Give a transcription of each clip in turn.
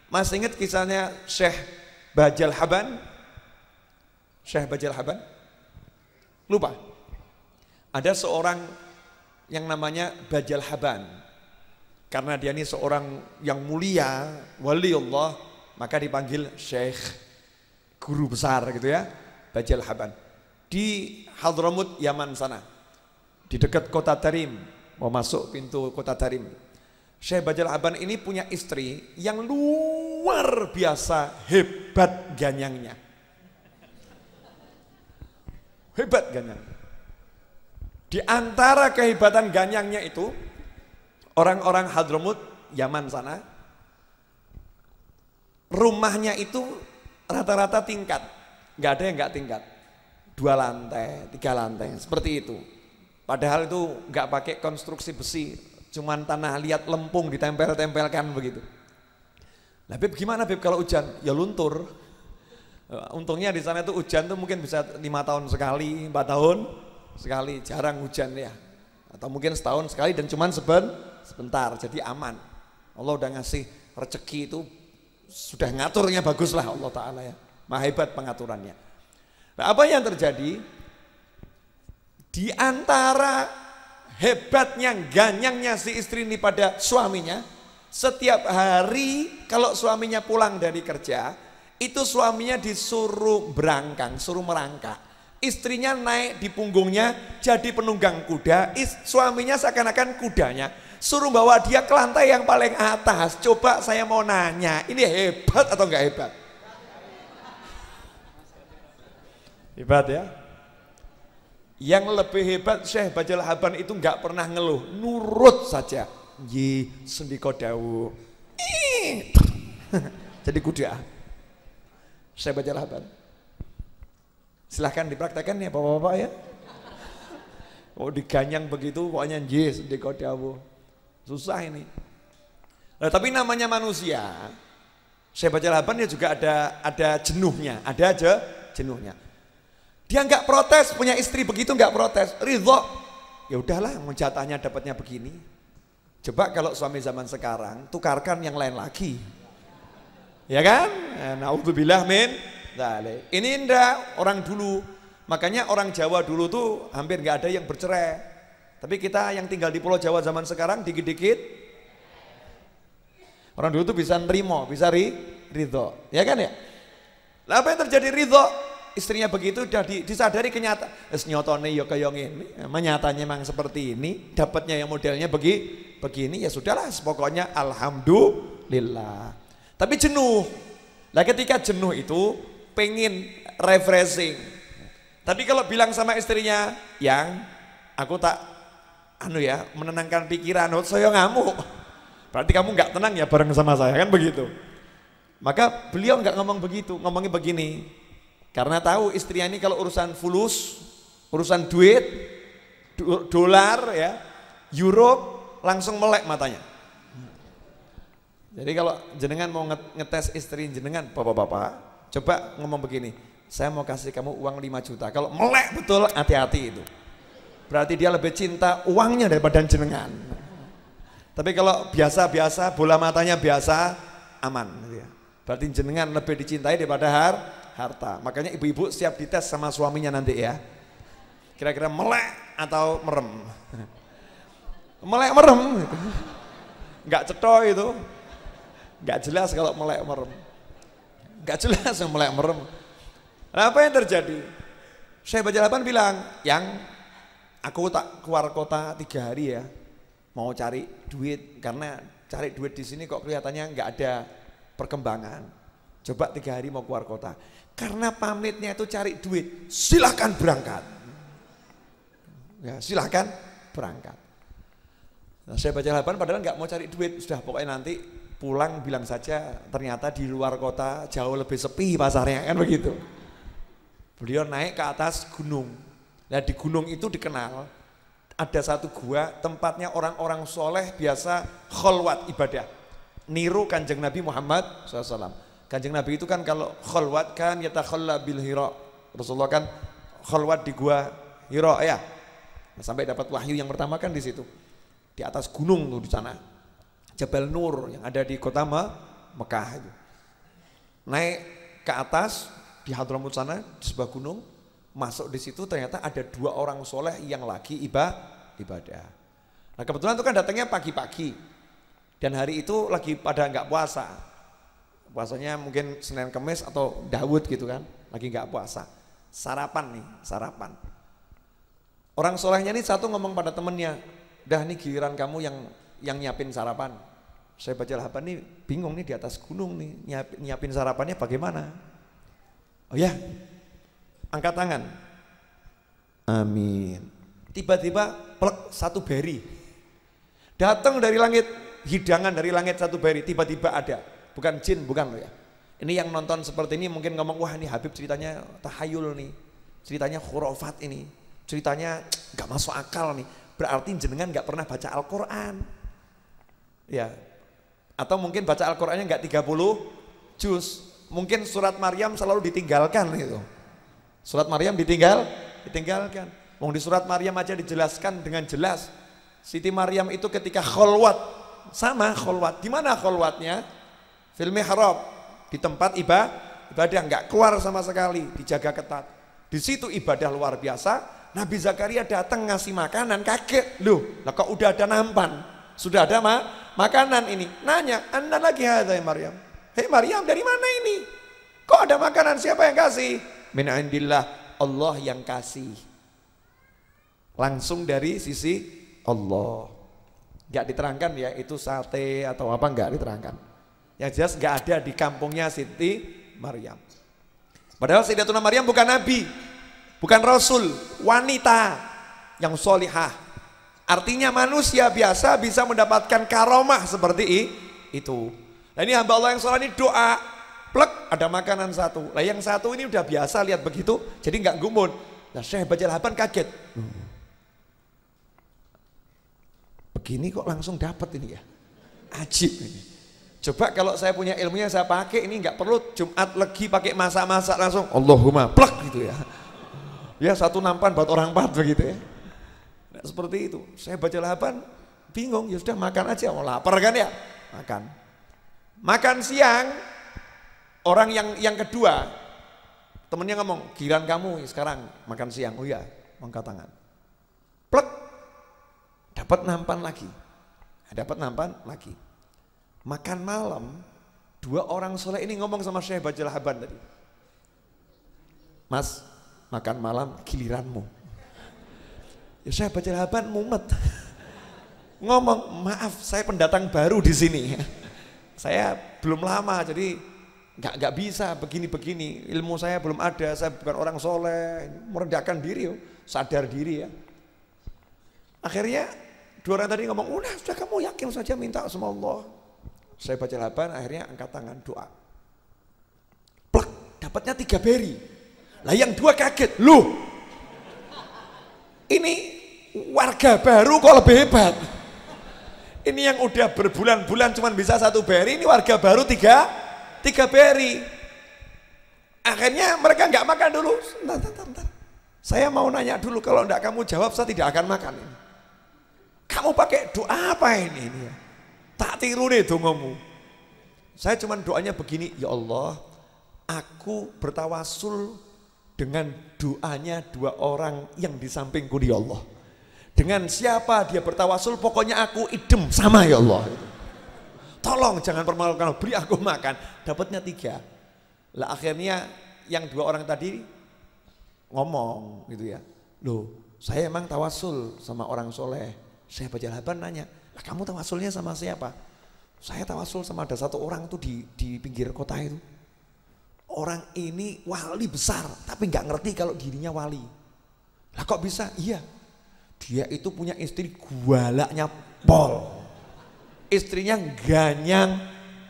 Masih ingat kisahnya Syekh Bajal Haban? Syekh Bajal Haban? Lupa. Ada seorang yang namanya Bajal Haban. Karena dia ini seorang yang mulia, wali Allah, maka dipanggil Syekh, guru besar gitu ya, Bajal Haban. Di Hadramut, Yaman sana, di dekat kota Tarim, mau masuk pintu kota Tarim. Syekh Bajal Haban ini punya istri yang luar biasa hebat ganyangnya. Hebat ganyang. Di antara kehebatan ganyangnya itu, orang-orang Hadramut, Yaman sana, rumahnya itu rata-rata tingkat, nggak ada yang nggak tingkat, 2 lantai, 3 lantai, seperti itu. Padahal itu nggak pakai konstruksi besi, cuman tanah liat lempung ditempel-tempelkan begitu. Nah, Beb, gimana Beb kalau hujan? Ya luntur. Untungnya di sana itu hujan tuh mungkin bisa 5 tahun sekali, 4 tahun sekali, jarang hujan ya. Atau mungkin setahun sekali dan cuman sebentar, jadi aman. Allah udah ngasih rezeki itu, sudah ngaturnya bagus lah Allah Ta'ala ya. Maha hebat pengaturannya. Nah, apa yang terjadi? Di antara hebatnya, ganyangnya si istri ini pada suaminya, setiap hari kalau suaminya pulang dari kerja, itu suaminya disuruh berangkang, suruh merangkak. Istrinya naik di punggungnya jadi penunggang kuda, suaminya seakan-akan kudanya, suruh bawa dia ke lantai yang paling atas. Coba saya mau nanya, ini hebat atau enggak hebat? Hebat ya. Yang lebih hebat Syekh Bajal Haban itu enggak pernah ngeluh, nurut saja. Yi sendika dawuh. Jadi kuda. Syekh Bajal Haban. Silahkan dipraktekkan ya bapak-bapak ya. Oh diganyang begitu pokoknya yes sendika dawuh. Susah ini. Nah, tapi namanya manusia. Syekh Bajal Haban ya juga ada jenuhnya, ada aja jenuhnya. Dia nggak protes, punya istri begitu nggak protes, ridho. Ya udahlah, mau jatahnya dapatnya begini. Coba kalau suami zaman sekarang tukarkan yang lain lagi. Ya kan? Naudzubillah min dzalik. Ini indah orang dulu. Makanya orang Jawa dulu tuh hampir nggak ada yang bercerai. Tapi kita yang tinggal di Pulau Jawa zaman sekarang dikit-dikit orang dulu tuh bisa nerimo, bisa ridho. Ya kan ya? Lah apa yang terjadi ridho? Istrinya begitu udah disadari kenyataan. Nyotone ya kayak ngene, nyatanya memang seperti ini, dapatnya yang modelnya begini ya sudahlah, pokoknya alhamdulillah. Tapi jenuh. Lah ketika jenuh itu pengen refreshing. Tapi kalau bilang sama istrinya, yang aku tak menenangkan pikiran, saya ngamuk. Berarti kamu nggak tenang ya bareng sama saya kan begitu. Maka beliau nggak ngomong begitu, ngomongnya begini. Karena tahu istrinya ini kalau urusan fulus, urusan duit, dolar ya, euro langsung melek matanya. Jadi kalau jenengan mau ngetes istri jenengan, bapak-bapak, coba ngomong begini, saya mau kasih kamu uang 5 juta. Kalau melek betul, hati-hati itu. Berarti dia lebih cinta uangnya daripada jenengan. Tapi kalau biasa-biasa, bola matanya biasa, aman. Berarti jenengan lebih dicintai daripada harta. Makanya ibu-ibu siap dites sama suaminya nanti ya. Kira-kira melek atau merem. Melek merem. Nggak cetok itu. Nggak jelas kalau melek merem. Nggak jelas yang melek merem. Nah, apa yang terjadi? Syekh Bajal Haban bilang, yang aku tak keluar kota 3 hari ya. Mau cari duit, karena cari duit di sini kok kelihatannya nggak ada perkembangan. Coba 3 hari mau keluar kota. Karena pamitnya itu cari duit, silahkan berangkat. Ya, silahkan berangkat. Nah, Syekh Bajal Haban padahal nggak mau cari duit, sudah pokoknya nanti pulang bilang saja ternyata di luar kota jauh lebih sepi pasarnya kan begitu. Beliau naik ke atas gunung. Nah di gunung itu dikenal ada satu gua tempatnya orang-orang soleh biasa kholwat ibadah. Niru Kanjeng Nabi Muhammad SAW. Kanjeng Nabi itu kan kalau kholwat kan yatakhalla bil Hira. Rasulullah kan kholwat di gua Hira ya. Nah, sampai dapat wahyu yang pertama kan di situ. Di atas gunung tuh di sana. Jabal Nur yang ada di kota Mekah itu. Naik ke atas di Hadramut sana di sebuah gunung, masuk di situ ternyata ada 2 orang soleh yang lagi ibadah. Nah kebetulan itu kan datangnya pagi-pagi dan hari itu lagi pada nggak puasa. Puasanya mungkin Senin Kemis atau Daud gitu kan, lagi nggak puasa. Sarapan nih, sarapan. Orang solehnya ini satu ngomong pada temennya, dah nih giliran kamu yang nyiapin sarapan. Saya baca Lahaban nih bingung nih di atas gunung nih nyiapin sarapannya bagaimana? Oh ya, angkat tangan. Amin. Tiba-tiba plek 1 beri. Datang dari langit, hidangan dari langit 1 beri, tiba-tiba ada. Bukan jin, bukan loh ya. Ini yang nonton seperti ini mungkin ngomong, wah ini Habib ceritanya tahayul nih. Ceritanya khurafat ini. Ceritanya gak masuk akal nih. Berarti jenengan gak pernah baca Al-Quran. Ya. Atau mungkin baca Al-Qurannya gak 30 juz. Mungkin surat Maryam selalu ditinggalkan gitu. Surat Maryam ditinggalkan. Wong di surat Maryam aja dijelaskan dengan jelas. Siti Maryam itu ketika kholwat, sama kholwat. Di mana kholwatnya? Fil mihrab, di tempat ibadah, nggak keluar sama sekali, dijaga ketat. Di situ ibadah luar biasa. Nabi Zakaria datang ngasih makanan, kaget, loh, lah kok udah ada nampan, sudah ada makanan ini. Nanya, anda lagi ada ya Maryam? Hei Maryam, dari mana ini? Kok ada makanan? Siapa yang kasih? Min indillah, Allah yang kasih. Langsung dari sisi Allah. Gak diterangkan ya itu sate atau apa, gak diterangkan. Yang jelas gak ada di kampungnya Siti Maryam. Padahal Sayyidatuna Maryam bukan nabi, bukan rasul, wanita yang solihah. Artinya manusia biasa bisa mendapatkan karomah seperti itu. Nah ini hamba Allah yang soleh ini doa, plek ada makanan 1. Lah yang 1 ini udah biasa lihat begitu, jadi nggak gumun. Nah Syekh Bajal Haban kaget. Begini kok langsung dapat ini ya, ajib ini. Coba kalau saya punya ilmunya saya pakai ini, nggak perlu Jumat Legi pakai masak-masak langsung Allahumma plek gitu ya. Ya 1 nampan buat orang 4 begitu ya. Nah, seperti itu. Saya baca Lahaban bingung, ya sudah makan aja, mau lapar kan ya, makan. Makan siang, orang yang kedua temennya ngomong, giliran kamu sekarang makan siang. Oh ya, angkat tangan. Plek. Dapat nampan lagi. Makan malam, 2 orang soleh ini ngomong sama Syekh Bajal Haban tadi. Mas, makan malam giliranmu. Ya Syekh Bajal Haban mumet. Ngomong, maaf saya pendatang baru di sini. Saya belum lama jadi nggak bisa begini-begini. Ilmu saya belum ada, saya bukan orang soleh. Merendahkan diri, sadar diri ya. Akhirnya 2 orang tadi ngomong, udah sudah kamu yakin saja minta sama Allah. Saya baca Lahaban, akhirnya angkat tangan doa. Plek, dapatnya 3 beri. Lah yang 2 kaget, loh ini warga baru kok lebih hebat. Ini yang udah berbulan-bulan cuma bisa 1 beri, ini warga baru 3 beri. Akhirnya mereka nggak makan dulu. Bentar. Saya mau nanya dulu, kalau enggak kamu jawab saya tidak akan makan ini. Kamu pakai doa apa ini? Tak tiru nih dongamu. Saya cuma doanya begini, ya Allah, aku bertawasul dengan doanya 2 orang yang di sampingku ya Allah. Dengan siapa dia bertawasul, pokoknya aku idem sama ya Allah. Tolong jangan permalukan, beri aku makan. Dapatnya 3. Lah akhirnya yang 2 orang tadi ngomong gitu ya. Loh, saya emang tawasul sama orang soleh. Saya Bajal Haban nanya, lah kamu tawasulnya sama siapa? Saya tawasul sama ada 1 orang tuh di pinggir kota itu. Orang ini wali besar, tapi nggak ngerti kalau dirinya wali. Lah kok bisa? Iya, dia itu punya istri gualaknya pol. Istrinya ganyang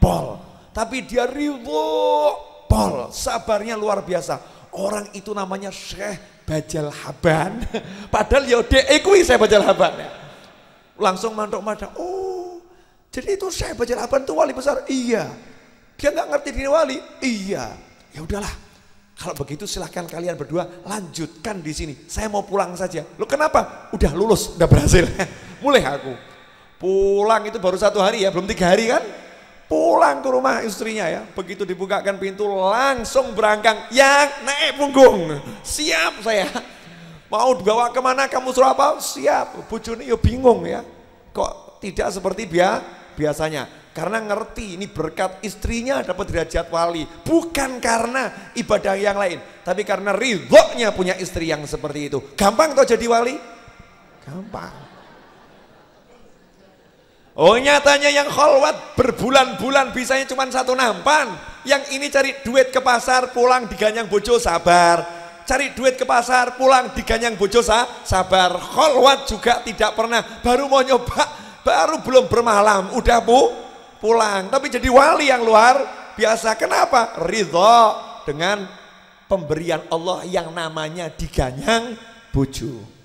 pol. Tapi dia ridho pol, sabarnya luar biasa. Orang itu namanya Syekh Bajal Haban. Padahal ya dekui saya Bajal Haban ya. Langsung mantok-mantok, oh jadi itu Syekh Bajal Haban itu wali besar? Iya. Dia nggak ngerti diri wali? Iya. Ya udahlah, kalau begitu silahkan kalian berdua lanjutkan di sini. Saya mau pulang saja. Lo kenapa? Udah lulus, udah berhasil. Mulai aku pulang itu baru 1 hari ya, belum 3 hari kan? pulang ke rumah istrinya ya, begitu dibukakan pintu langsung berangkang, yang naik punggung, siap saya, mau dibawa kemana, kamu suruh apa, siap. Bojone ya bingung ya, kok tidak seperti biasanya, karena ngerti ini berkat istrinya dapat derajat wali, bukan karena ibadah yang lain, tapi karena ridhonya punya istri yang seperti itu. Gampang toh jadi wali? Gampang. Oh nyatanya yang kholwat berbulan-bulan bisanya cuma satu nampan. Yang ini cari duit ke pasar pulang diganyang bojo sabar. Cari duit ke pasar pulang diganyang bojo sabar. Kholwat juga tidak pernah. Baru mau nyoba, baru belum bermalam udah pulang. Tapi jadi wali yang luar biasa. Kenapa? Ridho dengan pemberian Allah yang namanya diganyang bojo.